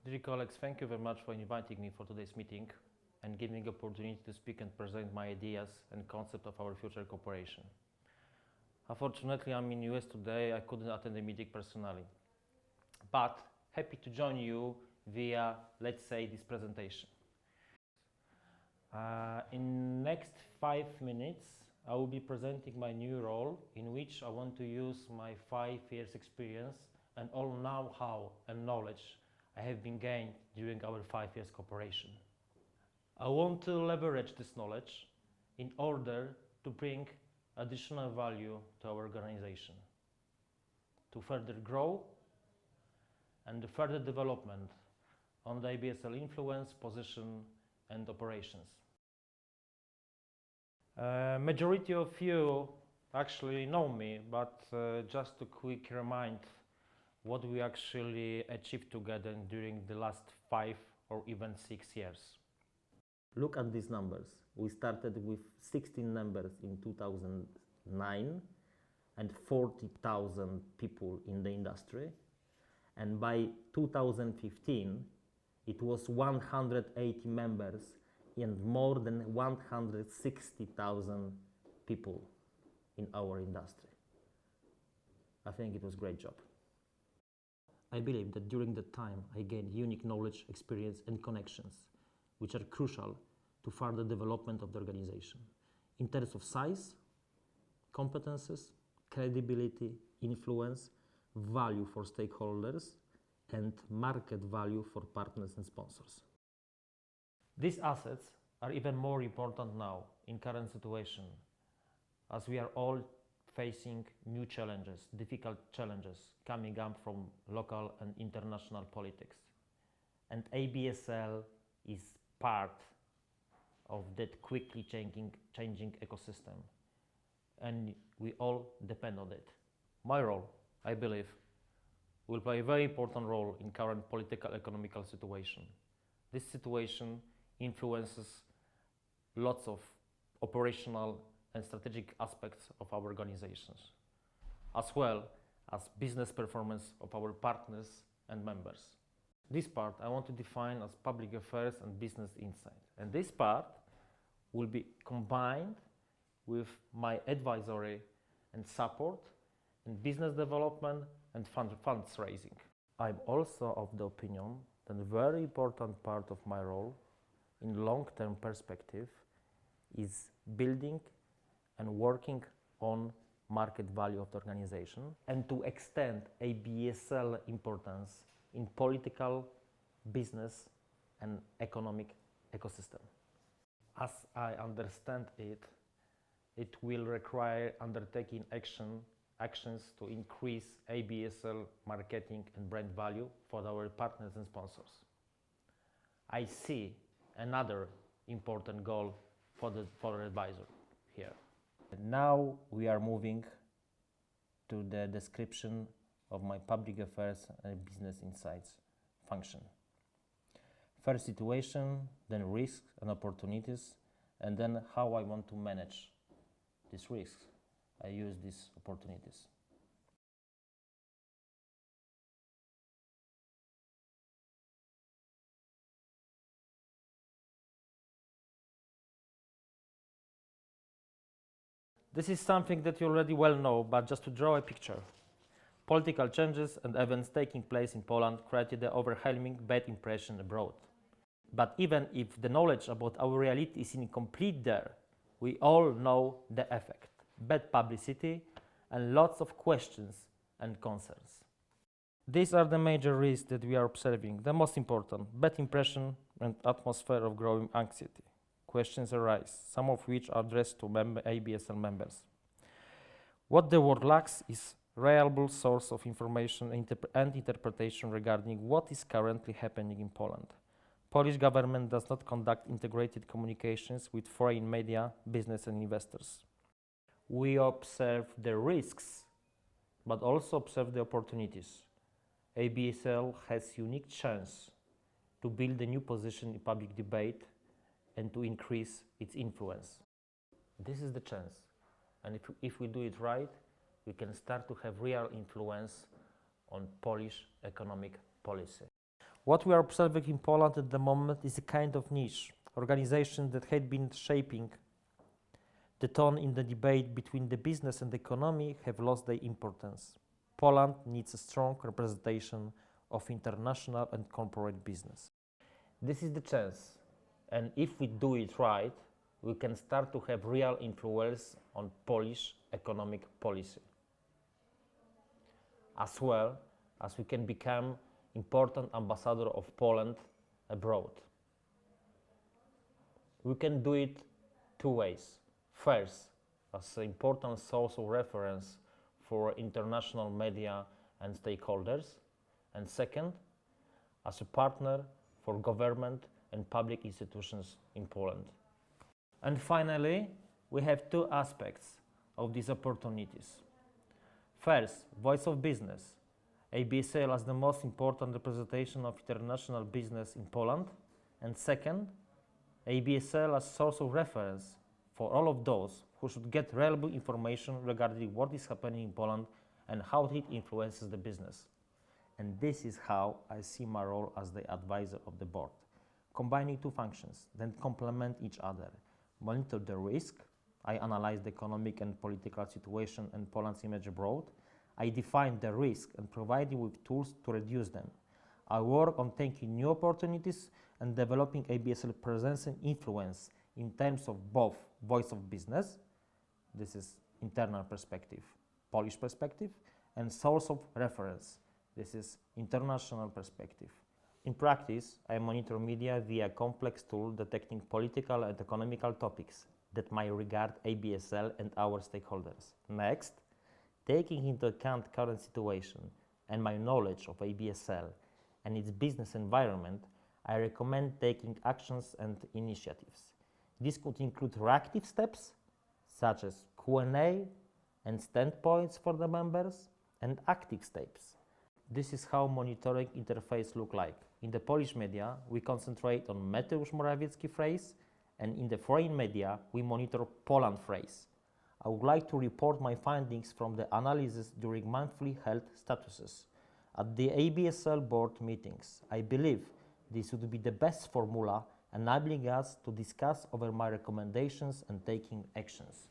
Dear colleagues, thank you very much for inviting me for today's meeting and giving me the opportunity to speak and present my ideas and concept of our future cooperation. Unfortunately, I'm in US today. I couldn't attend the meeting personally, but happy to join you via, let's say, this presentation. In next 5 minutes, I will be presenting my new role in which I want to use my 5 years experience and all know-how and knowledge I have been gained during our 5 years cooperation. I want to leverage this knowledge in order to bring additional value to our organization, to further grow and the further development on the ABSL influence, position and operations. Majority of you actually know me, but just to quick remind what we actually achieved together during the last 5 or even 6 years. Look at these numbers. We started with 16 members in 2009 and 40,000 people in the industry. And by 2015, it was 180 members and more than 160,000 people in our industry. I think it was a great job. I believe that during that time I gained unique knowledge, experience and connections which are crucial to further development of the organization in terms of size, competences, credibility, influence, value for stakeholders and market value for partners and sponsors. These assets are even more important now in current situation as we are all facing new challenges, difficult challenges coming up from local and international politics. And ABSL is part of that quickly changing ecosystem. And we all depend on it. My role, I believe, will play a very important role in current political economical situation. This situation influences lots of operational and strategic aspects of our organizations, as well as business performance of our partners and members. This part I want to define as public affairs and business insight. And this part will be combined with my advisory and support in business development and funds raising. I'm also of the opinion that a very important part of my role in long-term perspective is building and working on market value of the organization and to extend ABSL importance in political, business and economic ecosystem. As I understand it, it will require undertaking actions to increase ABSL marketing and brand value for our partners and sponsors. I see another important goal for the advisor here. And now we are moving to the description of my public affairs and business insights function. First situation, then risks and opportunities, and then how I want to manage these risks. I use these opportunities. This is something that you already well know, but just to draw a picture. Political changes and events taking place in Poland created an overwhelming bad impression abroad. But even if the knowledge about our reality is incomplete there, we all know the effect. Bad publicity and lots of questions and concerns. These are the major risks that we are observing. The most important, bad impression and atmosphere of growing anxiety. Questions arise, some of which are addressed to ABSL members. What the world lacks is reliable source of information and interpretation regarding what is currently happening in Poland. Polish government does not conduct integrated communications with foreign media, business and investors. We observe the risks, but also observe the opportunities. ABSL has unique chance to build a new position in public debate and to increase its influence. This is the chance. And if we do it right, we can start to have real influence on Polish economic policy. What we are observing in Poland at the moment is a kind of niche. Organizations that had been shaping the tone in the debate between the business and the economy have lost their importance. Poland needs a strong representation of international and corporate business. This is the chance, and if we do it right, we can start to have real influence on Polish economic policy, as well as we can become important ambassador of Poland abroad. We can do it two ways. First, as an important source of reference for international media and stakeholders, and second, as a partner for government and public institutions in Poland. And finally, we have two aspects of these opportunities. First, voice of business. ABSL as the most important representation of international business in Poland, and second, ABSL as source of reference for all of those who should get reliable information regarding what is happening in Poland and how it influences the business. And this is how I see my role as the advisor of the board, combining two functions that complement each other. Monitor the risk, I analyze the economic and political situation and Poland's image abroad. I define the risk and provide you with tools to reduce them. I work on taking new opportunities and developing ABSL presence and influence in terms of both voice of business, this is internal perspective, Polish perspective, and source of reference, this is international perspective. In practice, I monitor media via a complex tool detecting political and economical topics that might regard ABSL and our stakeholders. Next, taking into account current situation and my knowledge of ABSL and its business environment, I recommend taking actions and initiatives. This could include reactive steps, such as Q&A and standpoints for the members, and active steps. This is how monitoring interface look like. In the Polish media, we concentrate on Mateusz Morawiecki phrase, and in the foreign media, we monitor Poland phrase. I would like to report my findings from the analysis during monthly health statuses. At the ABSL board meetings, I believe this would be the best formula enabling us to discuss over my recommendations and taking actions.